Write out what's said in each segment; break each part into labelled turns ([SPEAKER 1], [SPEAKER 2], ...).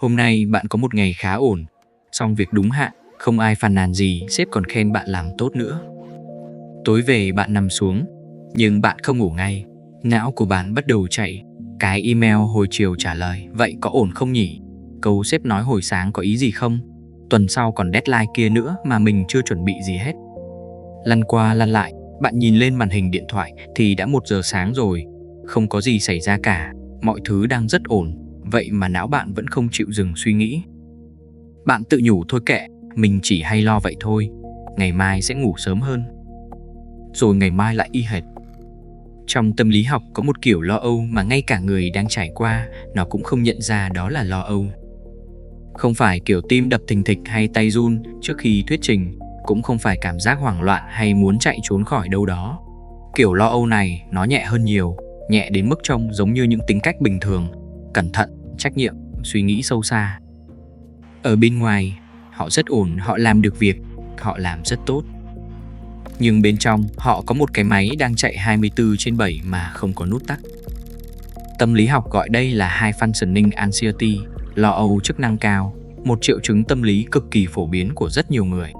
[SPEAKER 1] Hôm nay bạn có một ngày khá ổn, xong việc đúng hạn, không ai phàn nàn gì, sếp còn khen bạn làm tốt nữa. Tối về bạn nằm xuống, nhưng bạn không ngủ ngay. Não của bạn bắt đầu chạy. Cái email hồi chiều trả lời, vậy có ổn không nhỉ? Câu sếp nói hồi sáng có ý gì không? Tuần sau còn deadline kia nữa mà mình chưa chuẩn bị gì hết. Lăn qua lăn lại, bạn nhìn lên màn hình điện thoại thì đã 1 giờ sáng rồi. Không có gì xảy ra cả, mọi thứ đang rất ổn. Vậy mà não bạn vẫn không chịu dừng suy nghĩ. Bạn tự nhủ thôi kệ, mình chỉ hay lo vậy thôi, ngày mai sẽ ngủ sớm hơn. Rồi ngày mai lại y hệt. Trong tâm lý học có một kiểu lo âu mà ngay cả người đang trải qua nó cũng không nhận ra đó là lo âu. Không phải kiểu tim đập thình thịch hay tay run trước khi thuyết trình, cũng không phải cảm giác hoảng loạn hay muốn chạy trốn khỏi đâu đó. Kiểu lo âu này nó nhẹ hơn nhiều, nhẹ đến mức trông giống như những tính cách bình thường, cẩn thận, trách nhiệm, suy nghĩ sâu xa. Ở bên ngoài, họ rất ổn, họ làm được việc, họ làm rất tốt. Nhưng bên trong, họ có một cái máy đang chạy 24/7 mà không có nút tắt. Tâm lý học gọi đây là High Functioning Anxiety, lo âu chức năng cao, một triệu chứng tâm lý cực kỳ phổ biến của rất nhiều người.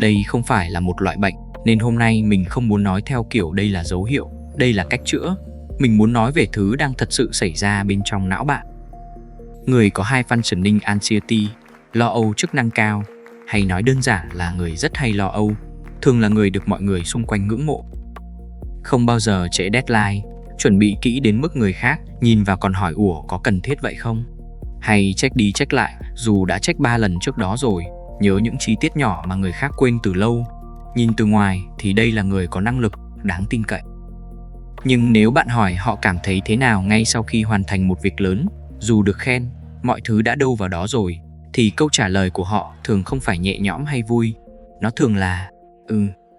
[SPEAKER 1] Đây không phải là một loại bệnh, nên hôm nay mình không muốn nói theo kiểu đây là dấu hiệu, đây là cách chữa. Mình muốn nói về thứ đang thật sự xảy ra bên trong não bạn. Người có High Functioning Anxiety, lo âu chức năng cao, hay nói đơn giản là người rất hay lo âu, thường là người được mọi người xung quanh ngưỡng mộ. Không bao giờ trễ deadline, chuẩn bị kỹ đến mức người khác nhìn vào còn hỏi ủa có cần thiết vậy không? Hay check đi check lại dù đã check 3 lần trước đó rồi, nhớ những chi tiết nhỏ mà người khác quên từ lâu. Nhìn từ ngoài thì đây là người có năng lực, đáng tin cậy. Nhưng nếu bạn hỏi họ cảm thấy thế nào ngay sau khi hoàn thành một việc lớn, dù được khen, mọi thứ đã đâu vào đó rồi, thì câu trả lời của họ thường không phải nhẹ nhõm hay vui. Nó thường là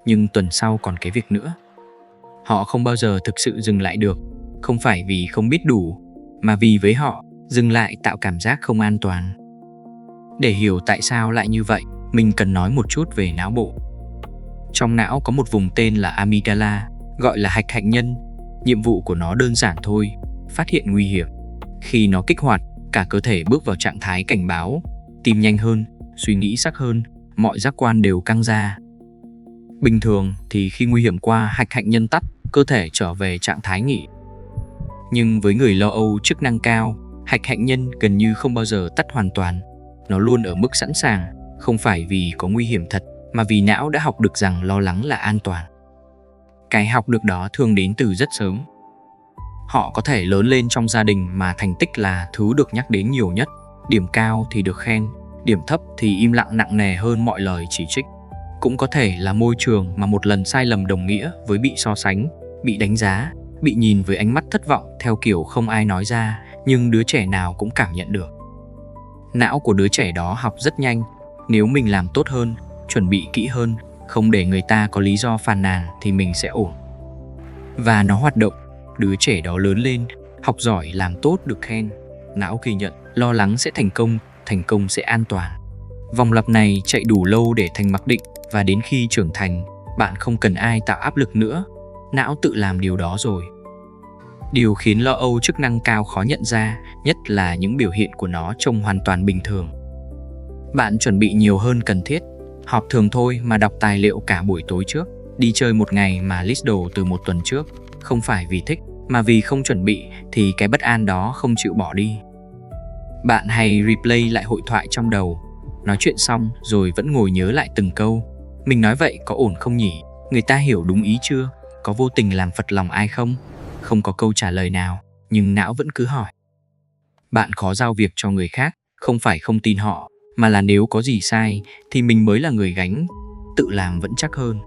[SPEAKER 1] nhưng tuần sau còn cái việc nữa. Họ không bao giờ thực sự dừng lại được, không phải vì không biết đủ, mà vì với họ, dừng lại tạo cảm giác không an toàn. Để hiểu tại sao lại như vậy, mình cần nói một chút về não bộ. Trong não có một vùng tên là amygdala, gọi là hạch hạnh nhân. Nhiệm vụ của nó đơn giản thôi, phát hiện nguy hiểm. Khi nó kích hoạt, cả cơ thể bước vào trạng thái cảnh báo, tim nhanh hơn, suy nghĩ sắc hơn, mọi giác quan đều căng ra. Bình thường thì khi nguy hiểm qua, hạch hạnh nhân tắt, cơ thể trở về trạng thái nghỉ. Nhưng với người lo âu chức năng cao, hạch hạnh nhân gần như không bao giờ tắt hoàn toàn. Nó luôn ở mức sẵn sàng, không phải vì có nguy hiểm thật, mà vì não đã học được rằng lo lắng là an toàn. Cái học được đó thường đến từ rất sớm. Họ có thể lớn lên trong gia đình mà thành tích là thứ được nhắc đến nhiều nhất, điểm cao thì được khen, điểm thấp thì im lặng nặng nề hơn mọi lời chỉ trích. Cũng có thể là môi trường mà một lần sai lầm đồng nghĩa với bị so sánh, bị đánh giá, bị nhìn với ánh mắt thất vọng theo kiểu không ai nói ra, nhưng đứa trẻ nào cũng cảm nhận được. Não của đứa trẻ đó học rất nhanh, nếu mình làm tốt hơn, chuẩn bị kỹ hơn, không để người ta có lý do phàn nàn thì mình sẽ ổn. Và nó hoạt động, đứa trẻ đó lớn lên, học giỏi, làm tốt được khen, não ghi nhận, lo lắng sẽ thành công sẽ an toàn. Vòng lặp này chạy đủ lâu để thành mặc định, và đến khi trưởng thành, bạn không cần ai tạo áp lực nữa, não tự làm điều đó rồi. Điều khiến lo âu chức năng cao khó nhận ra nhất là những biểu hiện của nó trông hoàn toàn bình thường. Bạn chuẩn bị nhiều hơn cần thiết, họp thường thôi mà đọc tài liệu cả buổi tối trước, đi chơi một ngày mà list đồ từ 1 tuần trước, không phải vì thích, mà vì không chuẩn bị thì cái bất an đó không chịu bỏ đi. Bạn hay replay lại hội thoại trong đầu, nói chuyện xong rồi vẫn ngồi nhớ lại từng câu. Mình nói vậy có ổn không nhỉ? Người ta hiểu đúng ý chưa? Có vô tình làm phật lòng ai không? Không có câu trả lời nào, nhưng não vẫn cứ hỏi. Bạn khó giao việc cho người khác, không phải không tin họ, mà là nếu có gì sai thì mình mới là người gánh, tự làm vẫn chắc hơn.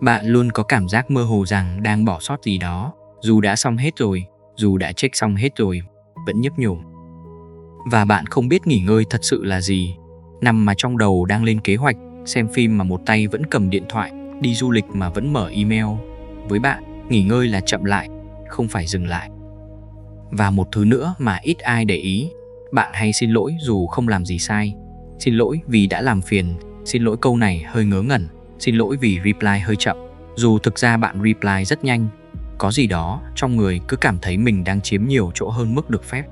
[SPEAKER 1] Bạn luôn có cảm giác mơ hồ rằng đang bỏ sót gì đó, dù đã xong hết rồi, dù đã check xong hết rồi, vẫn nhấp nhổm. Và bạn không biết nghỉ ngơi thật sự là gì, nằm mà trong đầu đang lên kế hoạch, xem phim mà một tay vẫn cầm điện thoại, đi du lịch mà vẫn mở email. Với bạn, nghỉ ngơi là chậm lại, không phải dừng lại. Và một thứ nữa mà ít ai để ý, bạn hay xin lỗi dù không làm gì sai. Xin lỗi vì đã làm phiền, xin lỗi câu này hơi ngớ ngẩn, xin lỗi vì reply hơi chậm. Dù thực ra bạn reply rất nhanh, có gì đó trong người cứ cảm thấy mình đang chiếm nhiều chỗ hơn mức được phép.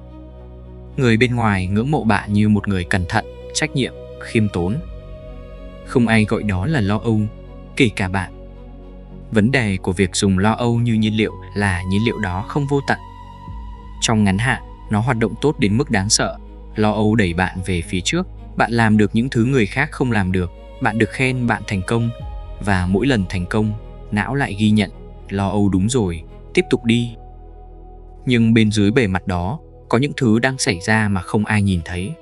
[SPEAKER 1] Người bên ngoài ngưỡng mộ bạn như một người cẩn thận, trách nhiệm, khiêm tốn. Không ai gọi đó là lo âu, kể cả bạn. Vấn đề của việc dùng lo âu như nhiên liệu là nhiên liệu đó không vô tận. Trong ngắn hạn, nó hoạt động tốt đến mức đáng sợ. Lo âu đẩy bạn về phía trước, bạn làm được những thứ người khác không làm được, bạn được khen bạn thành công, và mỗi lần thành công, não lại ghi nhận, lo âu đúng rồi, tiếp tục đi. Nhưng bên dưới bề mặt đó, có những thứ đang xảy ra mà không ai nhìn thấy.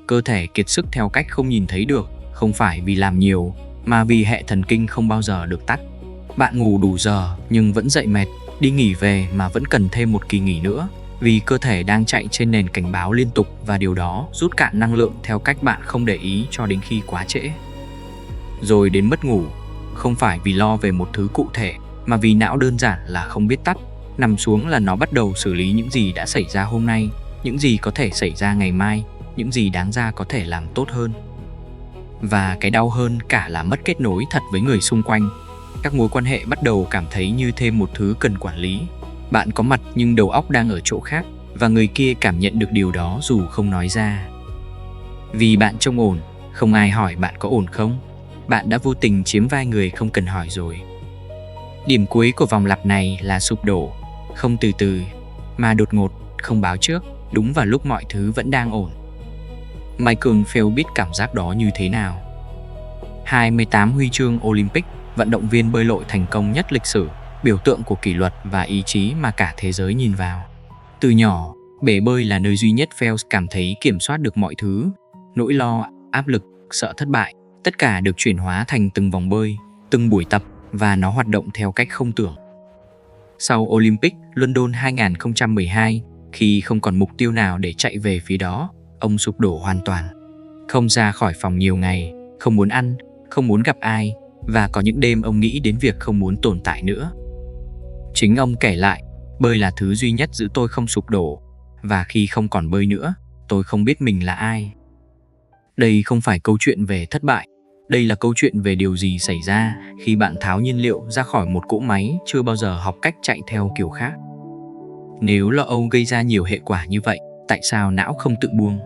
[SPEAKER 1] Cơ thể kiệt sức theo cách không nhìn thấy được, không phải vì làm nhiều, mà vì hệ thần kinh không bao giờ được tắt. Bạn ngủ đủ giờ nhưng vẫn dậy mệt, đi nghỉ về mà vẫn cần thêm một kỳ nghỉ nữa, vì cơ thể đang chạy trên nền cảnh báo liên tục, và điều đó rút cạn năng lượng theo cách bạn không để ý cho đến khi quá trễ. Rồi đến mất ngủ, không phải vì lo về một thứ cụ thể, mà vì não đơn giản là không biết tắt. Nằm xuống là nó bắt đầu xử lý những gì đã xảy ra hôm nay, những gì có thể xảy ra ngày mai, những gì đáng ra có thể làm tốt hơn. Và cái đau hơn cả là mất kết nối thật với người xung quanh. Các mối quan hệ bắt đầu cảm thấy như thêm một thứ cần quản lý. Bạn có mặt nhưng đầu óc đang ở chỗ khác, và người kia cảm nhận được điều đó dù không nói ra. Vì bạn trông ổn, không ai hỏi bạn có ổn không. Bạn đã vô tình chiếm vai người không cần hỏi rồi. Điểm cuối của vòng lặp này là sụp đổ, không từ từ, mà đột ngột, không báo trước, đúng vào lúc mọi thứ vẫn đang ổn. Michael Phelps biết cảm giác đó như thế nào. 28 huy chương Olympic, vận động viên bơi lội thành công nhất lịch sử, biểu tượng của kỷ luật và ý chí mà cả thế giới nhìn vào. Từ nhỏ, bể bơi là nơi duy nhất Phelps cảm thấy kiểm soát được mọi thứ. Nỗi lo, áp lực, sợ thất bại, tất cả được chuyển hóa thành từng vòng bơi, từng buổi tập, và nó hoạt động theo cách không tưởng. Sau Olympic London 2012, khi không còn mục tiêu nào để chạy về phía đó, ông sụp đổ hoàn toàn. Không ra khỏi phòng nhiều ngày, không muốn ăn, không muốn gặp ai, và có những đêm ông nghĩ đến việc không muốn tồn tại nữa. Chính ông kể lại, bơi là thứ duy nhất giữ tôi không sụp đổ, và khi không còn bơi nữa, tôi không biết mình là ai. Đây không phải câu chuyện về thất bại, đây là câu chuyện về điều gì xảy ra khi bạn tháo nhiên liệu ra khỏi một cỗ máy chưa bao giờ học cách chạy theo kiểu khác. Nếu lo âu gây ra nhiều hệ quả như vậy, tại sao não không tự buông?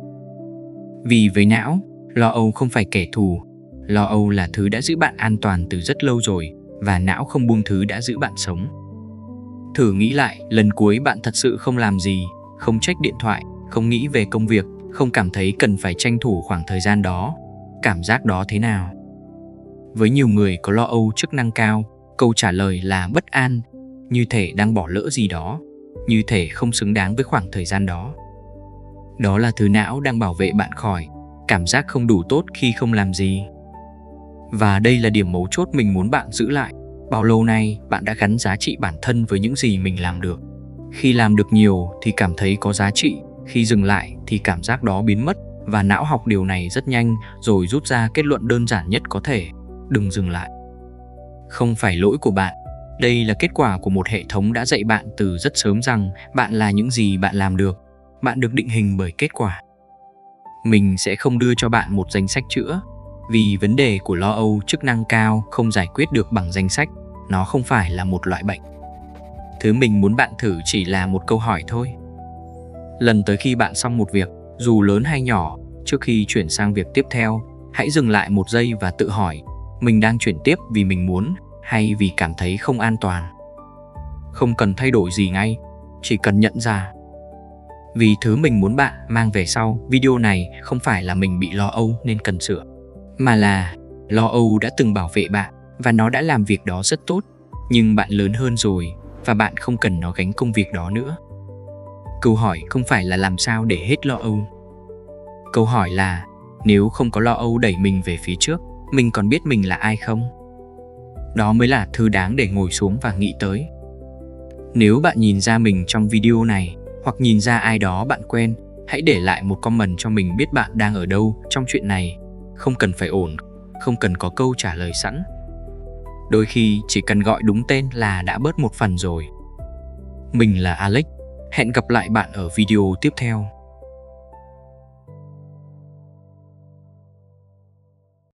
[SPEAKER 1] Vì với não, lo âu không phải kẻ thù. Lo âu là thứ đã giữ bạn an toàn từ rất lâu rồi, và não không buông thứ đã giữ bạn sống. Thử nghĩ lại lần cuối bạn thật sự không làm gì, không check điện thoại, không nghĩ về công việc, không cảm thấy cần phải tranh thủ khoảng thời gian đó. Cảm giác đó thế nào? Với nhiều người có lo âu chức năng cao, câu trả lời là bất an, như thể đang bỏ lỡ gì đó, như thể không xứng đáng với khoảng thời gian đó. Đó là thứ não đang bảo vệ bạn khỏi cảm giác không đủ tốt khi không làm gì. Và đây là điểm mấu chốt mình muốn bạn giữ lại. Bao lâu nay bạn đã gắn giá trị bản thân với những gì mình làm được. Khi làm được nhiều thì cảm thấy có giá trị, khi dừng lại thì cảm giác đó biến mất, và não học điều này rất nhanh rồi rút ra kết luận đơn giản nhất có thể: đừng dừng lại. Không phải lỗi của bạn. Đây là kết quả của một hệ thống đã dạy bạn từ rất sớm rằng bạn là những gì bạn làm được. Bạn được định hình bởi kết quả. Mình sẽ không đưa cho bạn một danh sách chữa, vì vấn đề của lo âu chức năng cao không giải quyết được bằng danh sách. Nó không phải là một loại bệnh. Thứ mình muốn bạn thử chỉ là một câu hỏi thôi. Lần tới khi bạn xong một việc, dù lớn hay nhỏ, trước khi chuyển sang việc tiếp theo, hãy dừng lại một giây và tự hỏi, mình đang chuyển tiếp vì mình muốn hay vì cảm thấy không an toàn. Không cần thay đổi gì ngay, chỉ cần nhận ra. Vì thứ mình muốn bạn mang về sau video này không phải là mình bị lo âu nên cần sửa, mà là lo âu đã từng bảo vệ bạn và nó đã làm việc đó rất tốt, nhưng bạn lớn hơn rồi và bạn không cần nó gánh công việc đó nữa. Câu hỏi không phải là làm sao để hết lo âu. Câu hỏi là nếu không có lo âu đẩy mình về phía trước, mình còn biết mình là ai không? Đó mới là thứ đáng để ngồi xuống và nghĩ tới. Nếu bạn nhìn ra mình trong video này, hoặc nhìn ra ai đó bạn quen, hãy để lại một comment cho mình biết bạn đang ở đâu trong chuyện này. Không cần phải ổn, không cần có câu trả lời sẵn. Đôi khi chỉ cần gọi đúng tên là đã bớt một phần rồi. Mình là Alex. Hẹn gặp lại bạn ở video tiếp theo.